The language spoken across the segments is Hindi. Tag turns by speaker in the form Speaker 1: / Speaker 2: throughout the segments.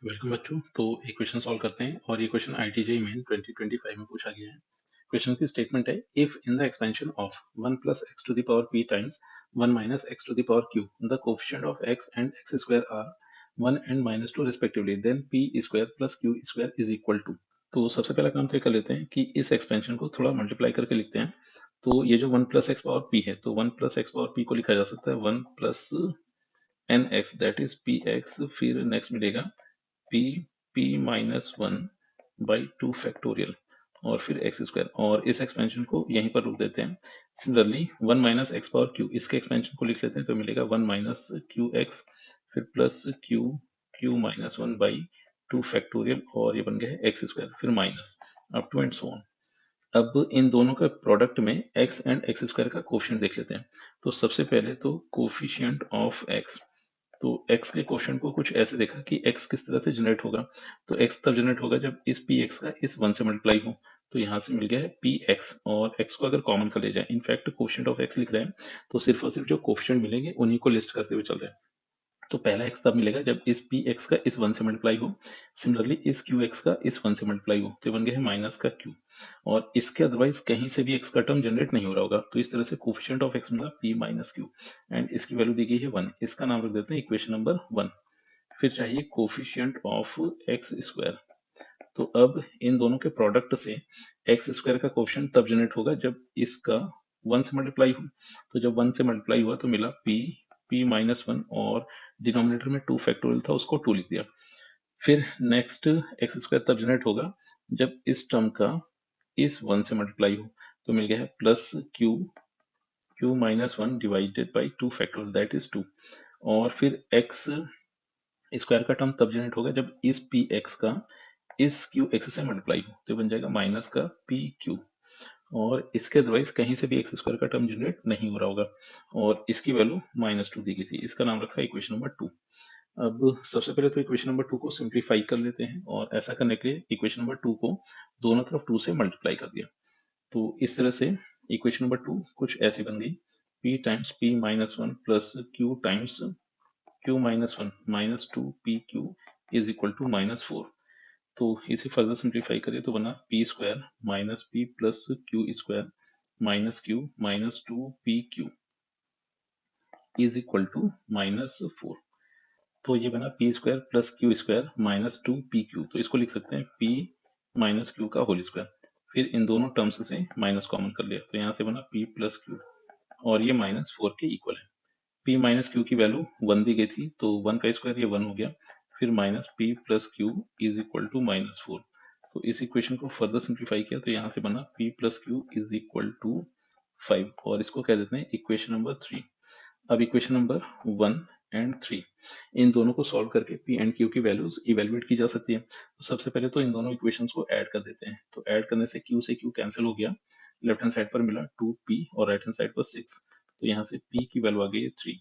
Speaker 1: वेलकम बच्चों। तो एक क्वेश्चन सॉल्व करते हैं और ये क्वेश्चन IIT मेन 2025 में पूछा गया है। क्वेश्चन की स्टेटमेंट है, if in the expansion of 1 plus x to the power p times 1 minus x to the power q the coefficient of x and x square are 1 and minus 2 respectively, then p square plus q square is equal to। तो सबसे पहला काम तो ये कर लेते हैं कि इस एक्सपेंशन को थोड़ा मल्टीप्लाई करके लिखते हैं। तो ये जो 1 plus x पावर p है, तो 1 plus x पावर p को लिखा जा सकता है 1 plus nx that is px, फिर नेक्स्ट मिलेगा p p minus one by two factorial और फिर एक्स स्क्वायर, और इस एक्सपेंशन को यहीं पर रोक देते हैं। Similarly 1 minus x power q, इसके एक्सपेंशन को लिख लेते हैं तो मिलेगा 1 माइनस क्यू एक्स, फिर plus q q minus one by two factorial, और ये बन गया है एक्स स्क्वायर, फिर minus up to and so on. अब इन दोनों का प्रोडक्ट में x एंड एक्स स्क्वायर का कोफिशिएंट देख लेते हैं। तो सबसे पहले तो कोफिशिएंट ऑफ x, तो x के क्वेश्चन को कुछ ऐसे देखा कि x किस तरह से जनरेट होगा। तो x तब जनरेट होगा जब इस px का इस 1 से मल्टीप्लाई हो। तो यहाँ से मिल गया है px, और x को अगर कॉमन कर ले जाए, इनफैक्ट कोफिशिएंट ऑफ x लिख रहे हैं तो सिर्फ और सिर्फ जो कोफिशिएंट मिलेंगे उन्हीं को लिस्ट करते हुए चल रहे हैं। तो पहला x तब मिलेगा जब इस px का इस 1 से मल्टीप्लाई हो। सिमिलरली इस qx का इस 1 से मल्टीप्लाई हो, तो ये बन गया है माइनस का q, और इसके अदरवाइज कहीं से भी x का टर्म जनरेट नहीं हो रहा होगा। तो इस तरह से कोफिशिएंट ऑफ x मिला p माइनस क्यू, एंड इसकी वैल्यू दी गई है 1। इसका नाम रख देते हैं इक्वेशन नंबर 1। फिर चाहिए कोफिशिएंट ऑफ एक्स स्क्वायर। तो अब इन दोनों के प्रोडक्ट से एक्स स्क्वायर का कोफिशिएंट तब जनरेट होगा जब इसका 1 से मल्टीप्लाई हो। तो जब 1 से मल्टीप्लाई हुआ तो मिला p p माइनस वन, और डिनोमिनेटर में 2 फैक्टोरियल था उसको 2 लिख दिया। फिर नेक्स्ट एक्स स्क्वायर तब जनरेट होगा जब इस टर्म का इस 1 से मल्टीप्लाई हो। तो मिल गया है plus q q minus one divided by 2 factorial that is 2। और फिर एक्स स्क्वायर का टर्म तब जनरेट होगा जब इस पी एक्स का इस क्यू एक्स से मल्टीप्लाई हो, तो बन जाएगा माइनस का पी क्यू, और इसके अदरवाइज कहीं से भी एक्स स्क्वायर का टर्म जनरेट नहीं हो रहा होगा, और इसकी वैल्यू -2 दी गई थी। इसका नाम रखा है इक्वेशन नंबर 2। अब सबसे पहले तो इक्वेशन नंबर 2 को सिंप्लीफाई कर लेते हैं, और ऐसा करने के लिए इक्वेशन नंबर 2 को दोनों तरफ 2 से मल्टीप्लाई कर दिया। तो इस तरह से इक्वेशन नंबर 2 कुछ ऐसी बन गई, p times p minus one plus q times q minus one minus two p q is equal to -4। तो इसे फर्दर सिंप्लीफाई करें तो बना p square minus p plus q square minus two p q is equal to -4। तो ये बना p square plus q square minus two p q, तो इसको लिख सकते हैं पी माइनस क्यू का होल स्क्वायर। फिर इन दोनों टर्म्स से माइनस कॉमन कर लिया, तो यहाँ से बना पी प्लस क्यू, और ये -4 के इक्वल है। p माइनस क्यू की वैल्यू 1 दी गई थी, तो 1 का स्क्वायर ये 1 हो गया। फिर minus p plus q is equal to -4। तो इस इक्वेशन को फर्दर सिंप्लीफाई किया तो यहाँ से बना p plus q is equal to 5, और इसको कह देते हैं इक्वेशन नंबर 3। अब इक्वेशन नंबर 1 एंड 3, इन दोनों को सॉल्व करके p एंड q की वैल्यूज इवेलुएट की जा सकती है। तो सबसे पहले तो इन दोनों इक्वेशंस को ऐड कर देते हैं। तो ऐड करने से q कैंसिल हो गया, लेफ्ट हैंड साइड पर मिला 2p और राइट हैंड साइड पर 6। तो यहाँ से p की वैल्यू आ गई है 3।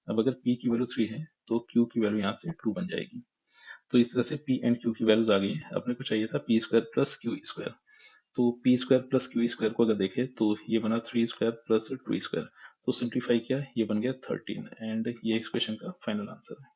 Speaker 1: अब अगर p की वैल्यू 3 है तो q की वैल्यू यहाँ से 2 बन जाएगी। तो इस तरह से p एंड q की वैल्यूज आ गई है। अपने को चाहिए था p square plus q square. तो p square plus q square को अगर देखें तो ये बना 3 स्क्वायर प्लस 2 स्क्वायर। तो सिंप्लीफाई किया, ये बन गया 13, एंड ये इस क्वेश्चन का फाइनल आंसर है।